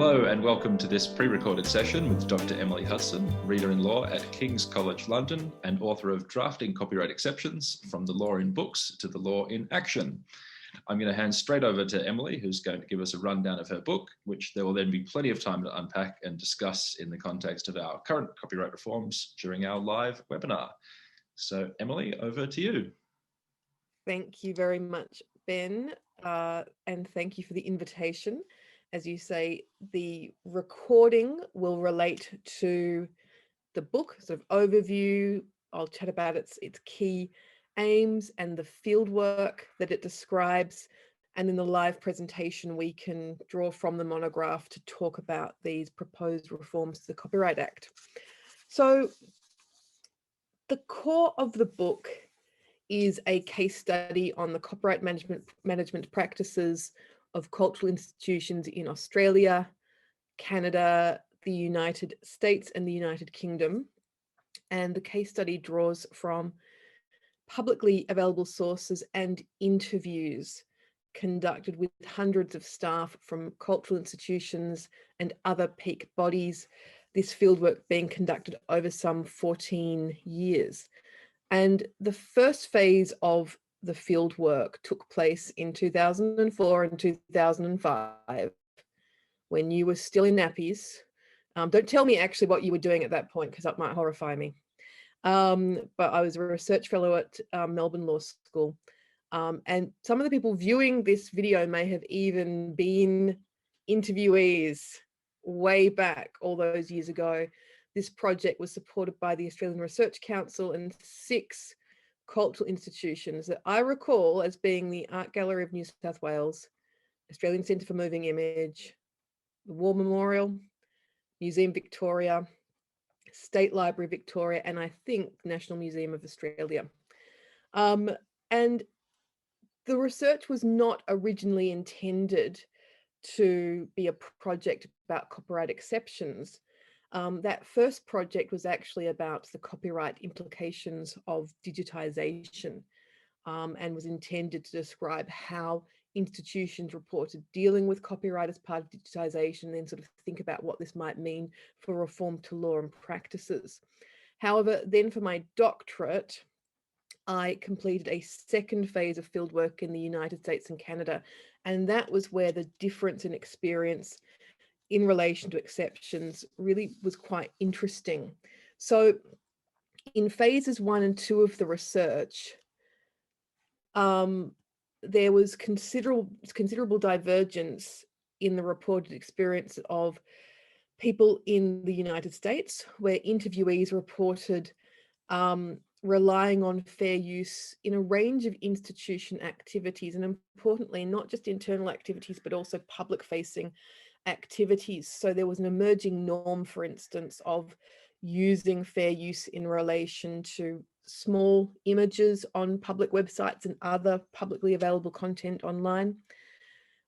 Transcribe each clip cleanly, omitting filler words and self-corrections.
Hello and welcome to this pre-recorded session with Dr. Emily Hudson, Reader-in-Law at King's College London and author of Drafting Copyright Exceptions from the Law in Books to the Law in Action. I'm going to hand straight over to Emily, who's going to give us a rundown of her book, which there will then be plenty of time to unpack and discuss in the context of our current copyright reforms during our live webinar. So Emily, over to you. Thank you very much, Ben, and thank you for the invitation. As you say, the recording will relate to the book, sort of overview. I'll chat about its key aims and the fieldwork that it describes. And in the live presentation, we can draw from the monograph to talk about these proposed reforms to the Copyright Act. So the core of the book is a case study on the copyright management practices of cultural institutions in Australia, Canada, the United States, and the United Kingdom. And the case study draws from publicly available sources and interviews conducted with hundreds of staff from cultural institutions and other peak bodies, this fieldwork being conducted over some 14 years. And the first phase of the field work took place in 2004 and 2005, when you were still in nappies. Don't tell me actually what you were doing at that point, because that might horrify me. But I was a research fellow at Melbourne Law School. And some of the people viewing this video may have even been interviewees way back all those years ago. This project was supported by the Australian Research Council and 6 cultural institutions that I recall as being the Art Gallery of New South Wales, Australian Centre for Moving Image, the War Memorial, Museum Victoria, State Library Victoria, and I think National Museum of Australia. And the research was not originally intended to be a project about copyright exceptions. That first project was actually about the copyright implications of digitization, and was intended to describe how institutions reported dealing with copyright as part of digitization, and then sort of think about what this might mean for reform to law and practices. However, then for my doctorate, I completed a second phase of fieldwork in the United States and Canada, and that was where the difference in experience in relation to exceptions really was quite interesting. So in phases 1 and 2 of the research, there was considerable divergence in the reported experience of people in the United States, where interviewees reported relying on fair use in a range of institution activities, and importantly, not just internal activities, but also public-facing activities. So there was an emerging norm, for instance, of using fair use in relation to small images on public websites and other publicly available content online.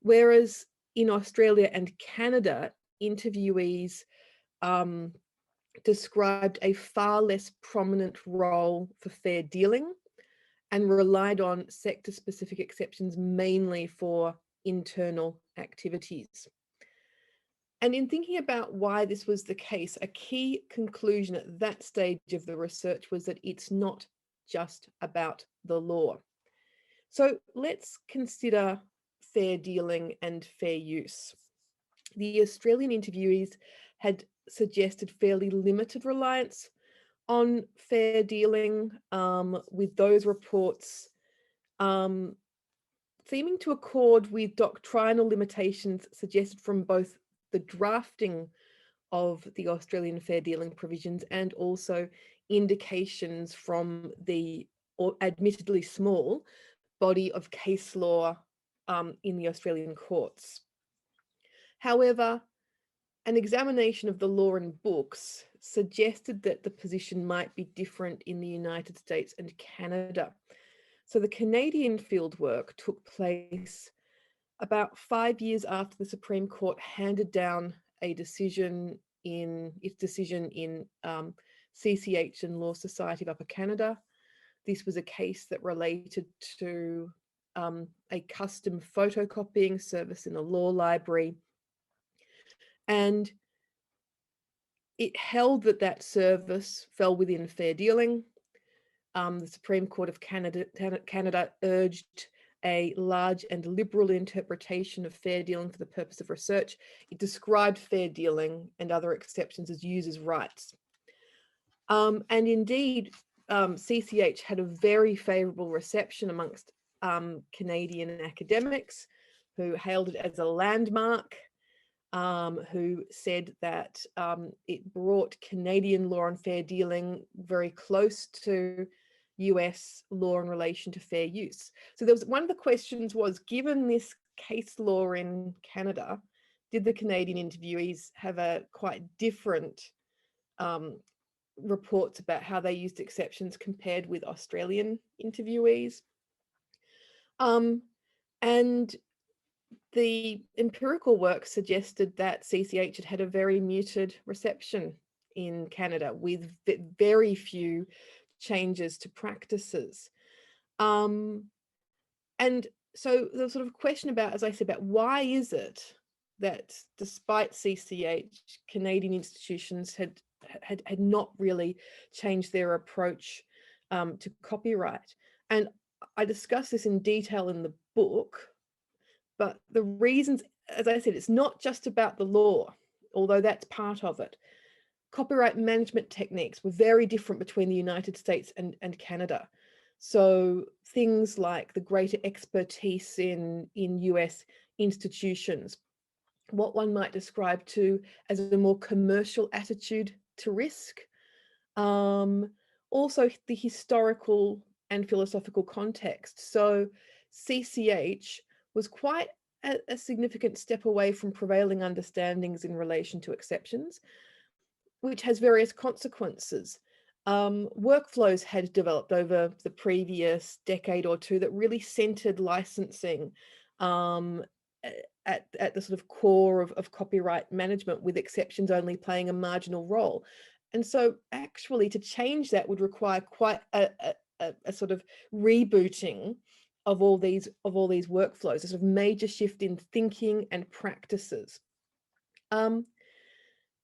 Whereas in Australia and Canada, interviewees described a far less prominent role for fair dealing and relied on sector-specific exceptions mainly for internal activities. And in thinking about why this was the case, a key conclusion at that stage of the research was that it's not just about the law. So let's consider fair dealing and fair use. The Australian interviewees had suggested fairly limited reliance on fair dealing, with those reports seeming to accord with doctrinal limitations suggested from both the drafting of the Australian fair dealing provisions and also indications from the admittedly small body of case law in the Australian courts. However, an examination of the law and books suggested that the position might be different in the United States and Canada. So the Canadian fieldwork took place about 5 years after the Supreme Court handed down its decision in CCH and Law Society of Upper Canada. This was a case that related to a custom photocopying service in a law library. And it held that that service fell within fair dealing. The Supreme Court of Canada urged a large and liberal interpretation of fair dealing for the purpose of research. It described fair dealing and other exceptions as users' rights. And indeed, CCH had a very favourable reception amongst Canadian academics who hailed it as a landmark, who said that it brought Canadian law on fair dealing very close to US law in relation to fair use. So there was one of the questions was, given this case law in Canada, did the Canadian interviewees have a quite different reports about how they used exceptions compared with Australian interviewees? And the empirical work suggested that CCH had had a very muted reception in Canada with very few changes to practices. And so the sort of question about, as I said, about why is it that despite CCH, Canadian institutions had not really changed their approach to copyright. And I discuss this in detail in the book, but the reasons, as I said, it's not just about the law, although that's part of it. Copyright management techniques were very different between the United States and Canada. So things like the greater expertise in US institutions, what one might describe to as a more commercial attitude to risk. Also the historical and philosophical context. So CCH was quite a significant step away from prevailing understandings in relation to exceptions, which has various consequences. Workflows had developed over the previous decade or two that really centered licensing at the sort of core of copyright management, with exceptions only playing a marginal role. And so actually to change that would require quite a sort of rebooting of all these workflows, a sort of major shift in thinking and practices.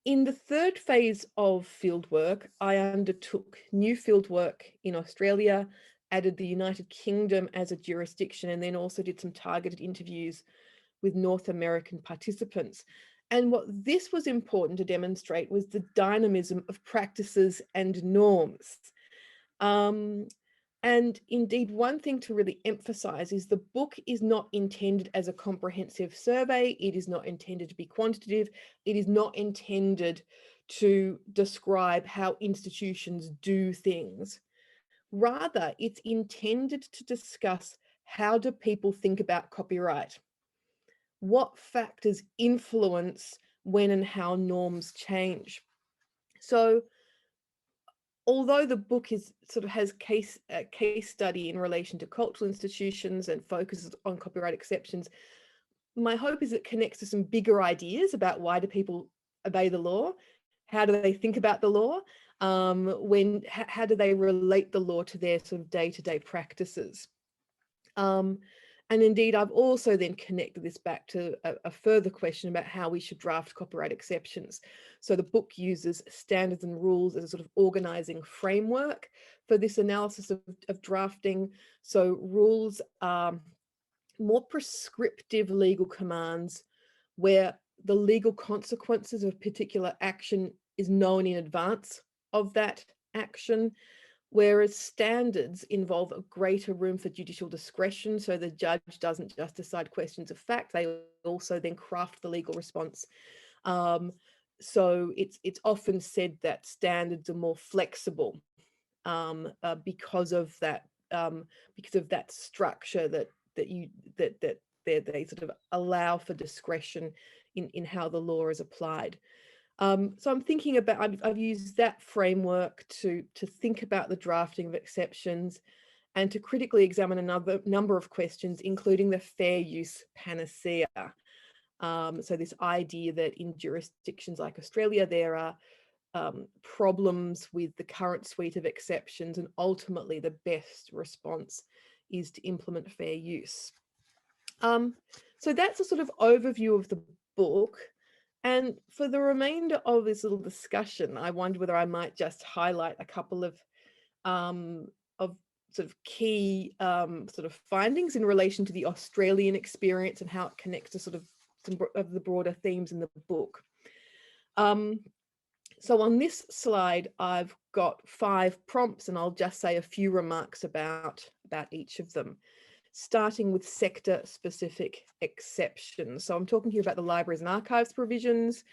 In the third phase of fieldwork, I undertook new fieldwork in Australia, added the United Kingdom as a jurisdiction, and then also did some targeted interviews with North American participants. And what this was important to demonstrate was the dynamism of practices and norms. And indeed, one thing to really emphasize is the book is not intended as a comprehensive survey. It is not intended to be quantitative. It is not intended to describe how institutions do things. Rather, it's intended to discuss, how do people think about copyright? What factors influence when and how norms change? So although the book is sort of has a case study in relation to cultural institutions and focuses on copyright exceptions, my hope is it connects to some bigger ideas about why do people obey the law? How do they think about the law? How do they relate the law to their sort of day-to-day practices? And indeed, I've also then connected this back to a further question about how we should draft copyright exceptions. So the book uses standards and rules as a sort of organizing framework for this analysis of drafting. So rules are more prescriptive legal commands where the legal consequences of particular action is known in advance of that action, whereas standards involve a greater room for judicial discretion. So the judge doesn't just decide questions of fact, they also then craft the legal response. So it's often said that standards are more flexible because of that structure that they sort of allow for discretion in how the law is applied. So I'm thinking about, I've used that framework to think about the drafting of exceptions and to critically examine another number of questions, including the fair use panacea. So this idea that in jurisdictions like Australia, there are problems with the current suite of exceptions, and ultimately the best response is to implement fair use. So that's a sort of overview of the book. And for the remainder of this little discussion, I wonder whether I might just highlight a couple of sort of key sort of findings in relation to the Australian experience and how it connects to sort of some of the broader themes in the book. So on this slide, I've got 5 prompts, and I'll just say a few remarks about each of them, starting with sector-specific exceptions. So I'm talking here about the libraries and archives provisions.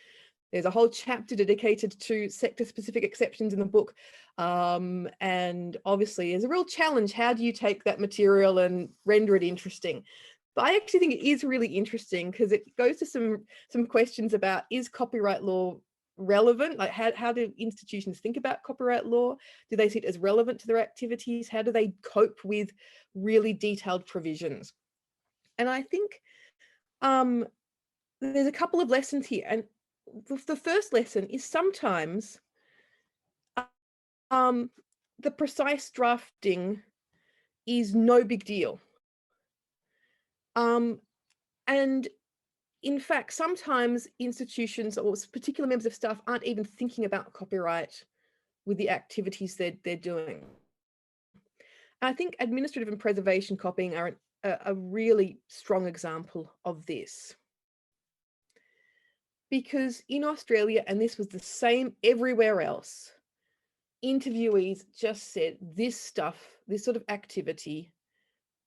There's a whole chapter dedicated to sector-specific exceptions in the book. And obviously, there's a real challenge. How do you take that material and render it interesting? But I actually think it is really interesting because it goes to some questions about, is copyright law relevant? Like how do institutions think about copyright law? Do they see it as relevant to their activities? How do they cope with really detailed provisions? And I think there's a couple of lessons here. And the first lesson is sometimes the precise drafting is no big deal. And in fact, sometimes institutions or particular members of staff aren't even thinking about copyright with the activities they're doing. And I think administrative and preservation copying are a really strong example of this. Because in Australia, and this was the same everywhere else, interviewees just said this stuff, this sort of activity,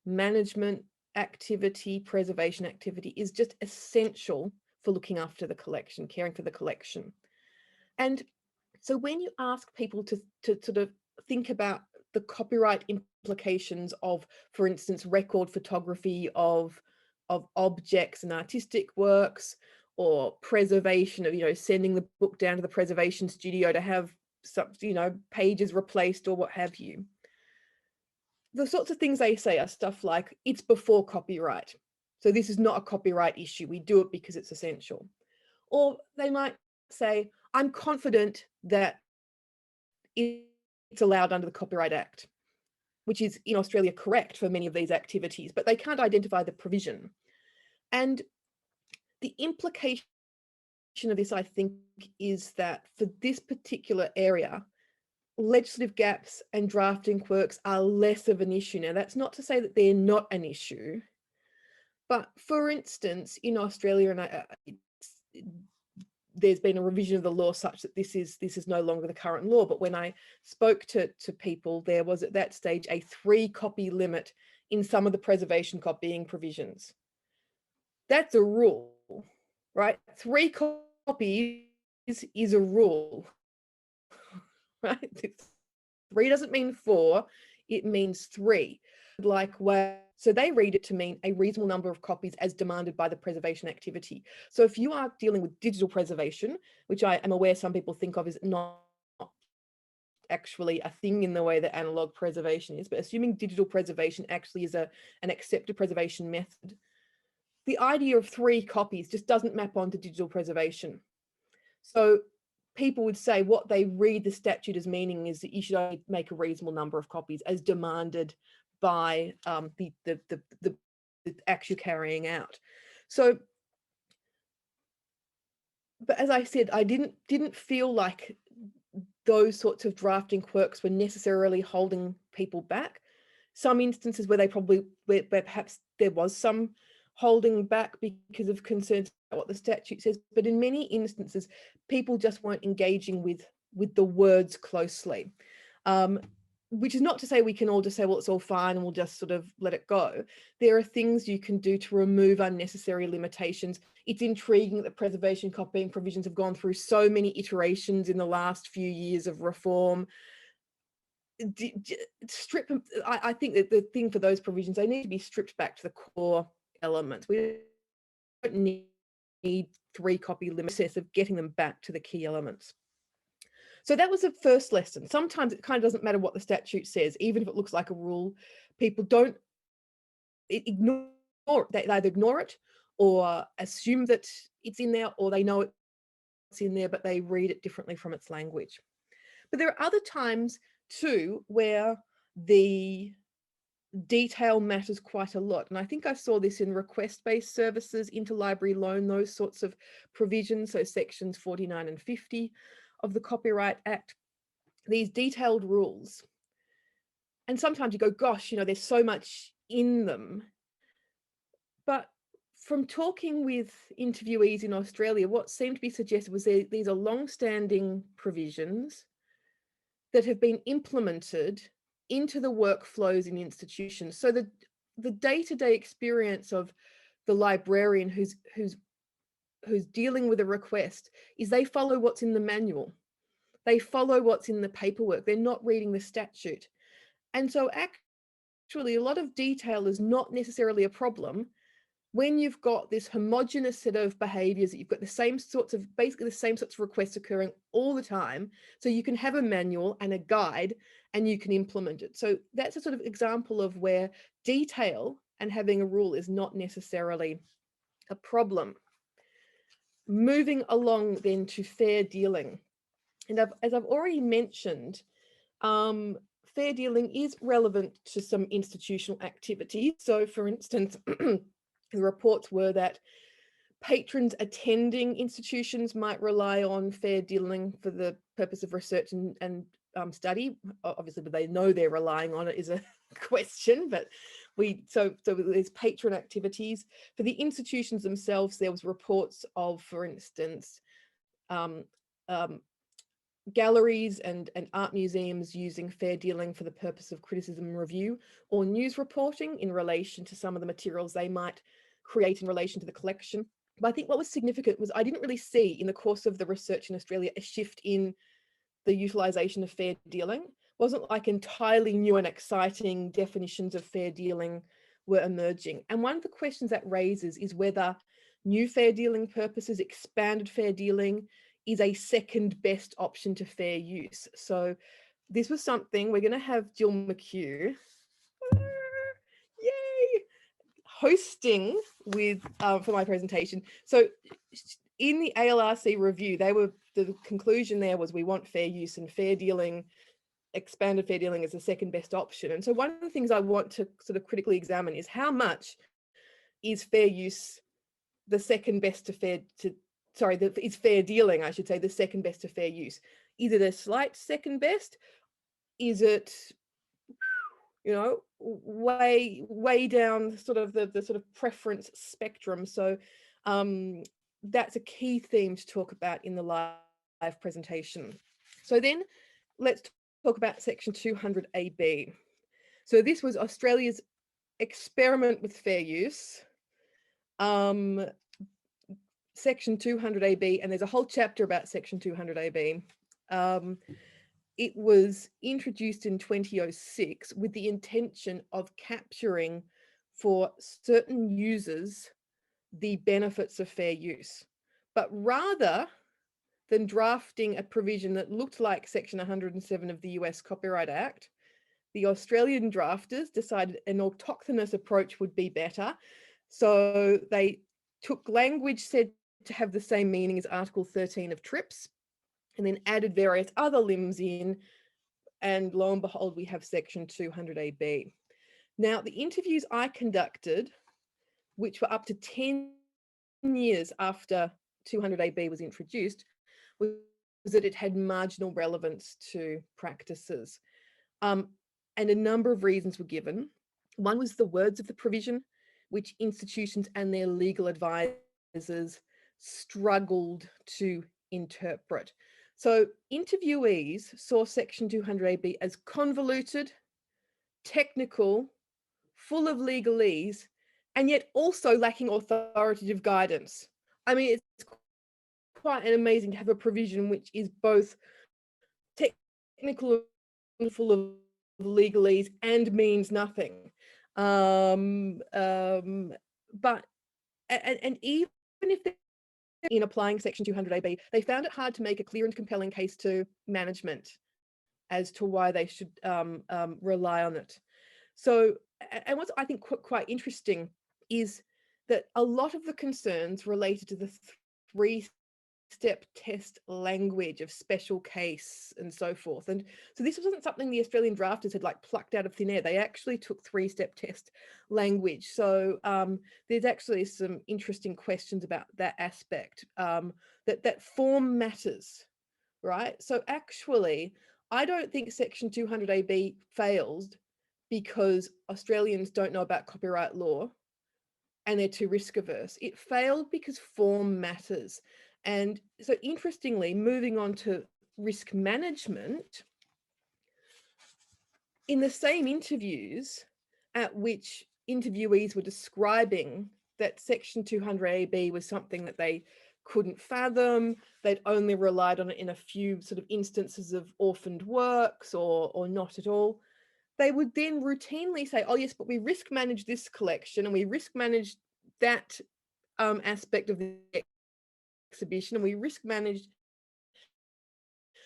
management activity, preservation activity, is just essential for looking after the collection, caring for the collection. And so when you ask people to sort of think about the copyright implications of, for instance, record photography of objects and artistic works, or preservation of, sending the book down to the preservation studio to have some, pages replaced or what have you. The sorts of things they say are stuff like, it's before copyright, so this is not a copyright issue. We do it because it's essential. Or they might say, I'm confident that it's allowed under the Copyright Act, which is in Australia correct for many of these activities, but they can't identify the provision. And the implication of this, I think, is that for this particular area, legislative gaps and drafting quirks are less of an issue. Now, that's not to say that they're not an issue, but for instance, in Australia, and there's been a revision of the law such that this is no longer the current law. But when I spoke to people, there was at that stage a 3-copy limit in some of the preservation copying provisions. That's a rule, right? 3 copies is a rule, right? 3 doesn't mean 4, it means 3. So they read it to mean a reasonable number of copies as demanded by the preservation activity. So if you are dealing with digital preservation, which I am aware some people think of as not actually a thing in the way that analog preservation is, but assuming digital preservation actually is an accepted preservation method, the idea of 3 copies just doesn't map onto digital preservation. So people would say what they read the statute as meaning is that you should only make a reasonable number of copies as demanded by the act you're carrying out. So, but as I said, I didn't feel like those sorts of drafting quirks were necessarily holding people back. Some instances where where perhaps there was some holding back because of concerns about what the statute says, but in many instances, people just weren't engaging with the words closely. Which is not to say we can all just say, well, it's all fine and we'll just sort of let it go. There are things you can do to remove unnecessary limitations. It's intriguing that preservation copying provisions have gone through so many iterations in the last few years of reform. I think that the thing for those provisions, they need to be stripped back to the core elements. We don't need 3-copy limits of getting them back to the key elements. So that was the first lesson. Sometimes it kind of doesn't matter what the statute says, even if it looks like a rule. People don't ignore it. They either ignore it or assume that it's in there, or they know it's in there, but they read it differently from its language. But there are other times too where the detail matters quite a lot. And I think I saw this in request-based services, interlibrary loan, those sorts of provisions, so sections 49 and 50 of the Copyright Act, these detailed rules. And sometimes you go, gosh, there's so much in them. But from talking with interviewees in Australia, what seemed to be suggested was these are long-standing provisions that have been implemented into the workflows in institutions. So the day-to-day experience of the librarian who's dealing with a request is they follow what's in the manual. They follow what's in the paperwork. They're not reading the statute. And so actually a lot of detail is not necessarily a problem when you've got this homogenous set of behaviors, that you've got basically the same sorts of requests occurring all the time. So you can have a manual and a guide and you can implement it. So that's a sort of example of where detail and having a rule is not necessarily a problem. Moving along then to fair dealing. And as I've already mentioned, fair dealing is relevant to some institutional activity. So for instance, the reports were that patrons attending institutions might rely on fair dealing for the purpose of research and study. Obviously, but they know they're relying on it is a question, but so there's patron activities. For the institutions themselves, there was reports of, for instance, galleries and art museums using fair dealing for the purpose of criticism and review or news reporting in relation to some of the materials they might create in relation to the collection. But I think what was significant was I didn't really see in the course of the research in Australia a shift in the utilisation of fair dealing. It wasn't like entirely new and exciting definitions of fair dealing were emerging. And one of the questions that raises is whether new fair dealing purposes, expanded fair dealing, is a second best option to fair use. So this was something we're going to have Jill McKeough, yay, hosting with for my presentation. So in the ALRC review, the conclusion there was we want fair use and fair dealing, expanded fair dealing is the second best option. And so one of the things I want to sort of critically examine is how much is fair use the second best to fair is fair dealing, I should say, the second best to fair use. Is it a slight second best? Is it, way down sort of the sort of preference spectrum? So that's a key theme to talk about in the live presentation. So then let's talk about section 200AB. So this was Australia's experiment with fair use. Section 200AB, and there's a whole chapter about section 200AB. It was introduced in 2006 with the intention of capturing for certain users the benefits of fair use. But rather than drafting a provision that looked like section 107 of the US Copyright Act, the Australian drafters decided an autochthonous approach would be better. So they took language said to have the same meaning as Article 13 of TRIPS, and then added various other limbs in, and lo and behold, we have section 200AB. Now, the interviews I conducted, which were up to 10 years after 200AB was introduced, was that it had marginal relevance to practices. And a number of reasons were given. One was the words of the provision, which institutions and their legal advisors struggled to interpret. So interviewees saw section 200AB as convoluted, technical, full of legalese, and yet also lacking authoritative guidance. I mean, it's quite amazing to have a provision which is both technical and full of legalese and means nothing. But even if in applying section 200AB, they found it hard to make a clear and compelling case to management as to why they should rely on it. So, and what's I think quite interesting is that a lot of the concerns related to the three step test language of special case and so forth. And so this wasn't something the Australian drafters had like plucked out of thin air. They actually took 3-step test language. So there's actually some interesting questions about that aspect, that form matters, right? So actually, I don't think Section 200AB fails because Australians don't know about copyright law and they're too risk averse. It failed because form matters. And so interestingly, moving on to risk management, in the same interviews at which interviewees were describing that Section 200AB was something that they couldn't fathom, they'd only relied on it in a few sort of instances of orphaned works or not at all, they would then routinely say, oh yes, but we risk manage this collection and we risk manage that aspect of the exhibition and we risk managed.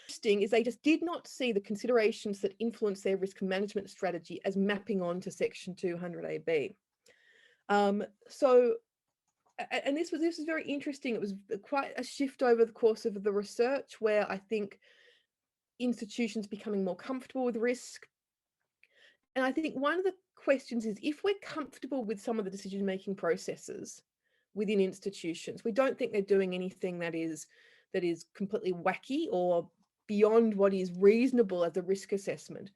Interesting is they just did not see the considerations that influence their risk management strategy as mapping on to Section 200AB. So, and this was very interesting. It was quite a shift over the course of the research where I think institutions becoming more comfortable with risk. And I think one of the questions is, if we're comfortable with some of the decision-making processes within institutions, we don't think they're doing anything that is completely wacky or beyond what is reasonable as a risk assessment,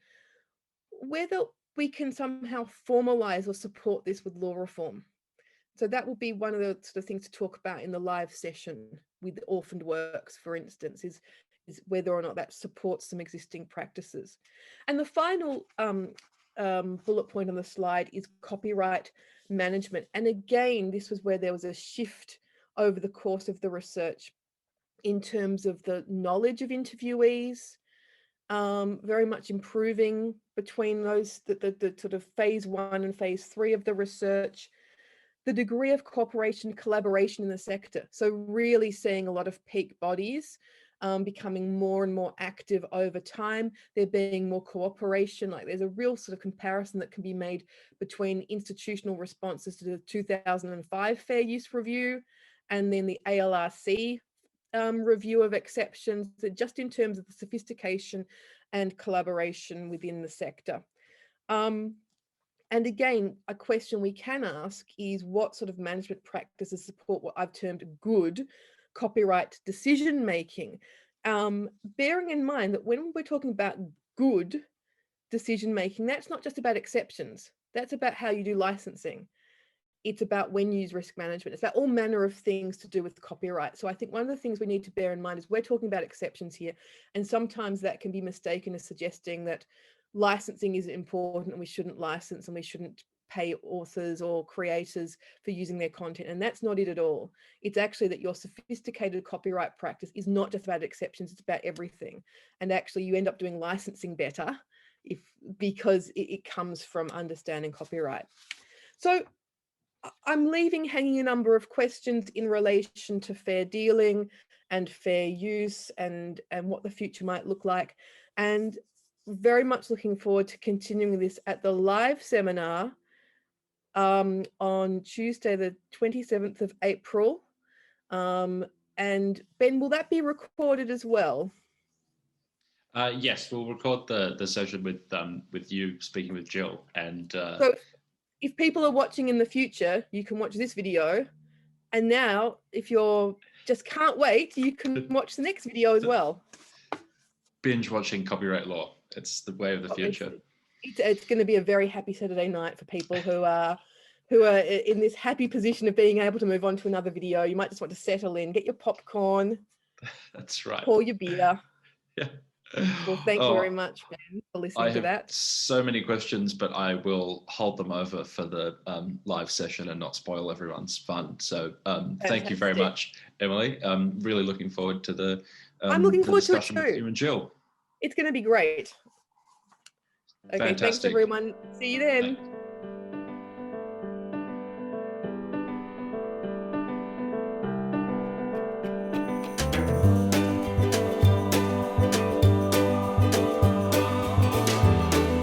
whether we can somehow formalize or support this with law reform. So that will be one of the sort of things to talk about in the live session with orphaned works, for instance, is whether or not that supports some existing practices. And the final bullet point on the slide is copyright management. And again, this was where there was a shift over the course of the research in terms of the knowledge of interviewees, very much improving between those, the sort of phase 1 and phase 3 of the research, the degree of cooperation, collaboration in the sector. So really seeing a lot of peak bodies becoming more and more active over time, there being more cooperation. Like there's a real sort of comparison that can be made between institutional responses to the 2005 Fair Use Review and then the ALRC review of exceptions, just in terms of the sophistication and collaboration within the sector. And again, a question we can ask is what sort of management practices support what I've termed good copyright decision making, bearing in mind that when we're talking about good decision making, that's not just about exceptions, that's about how you do licensing. It's about when you use risk management. It's about all manner of things to do with copyright. So I think one of the things we need to bear in mind is we're talking about exceptions here, and sometimes that can be mistaken as suggesting that licensing is important and we shouldn't license and we shouldn't pay authors or creators for using their content. And that's not it at all. It's actually that your sophisticated copyright practice is not just about exceptions, it's about everything. And actually you end up doing licensing better because it comes from understanding copyright. So I'm leaving hanging a number of questions in relation to fair dealing and fair use and what the future might look like. And very much looking forward to continuing this at the live seminar on Tuesday, the 27th of April. And Ben, will that be recorded as well? Yes, we'll record the session with you speaking with Jill. And so if people are watching in the future, you can watch this video. And now, if you're just can't wait, you can watch the next video as well. Binge watching copyright law. It's the way of the future. It's going to be a very happy Saturday night for people who are in this happy position of being able to move on to another video. You might just want to settle in, get your popcorn. That's right. Pour your beer. Yeah. Well, thank you very much, Ben, for listening to that. I have so many questions, but I will hold them over for the live session and not spoil everyone's fun. So thank you very much, Emily. I'm really looking forward to the I'm looking forward to it discussion with you and Jill. It's going to be great. Okay, Fantastic. thanks everyone. See you then.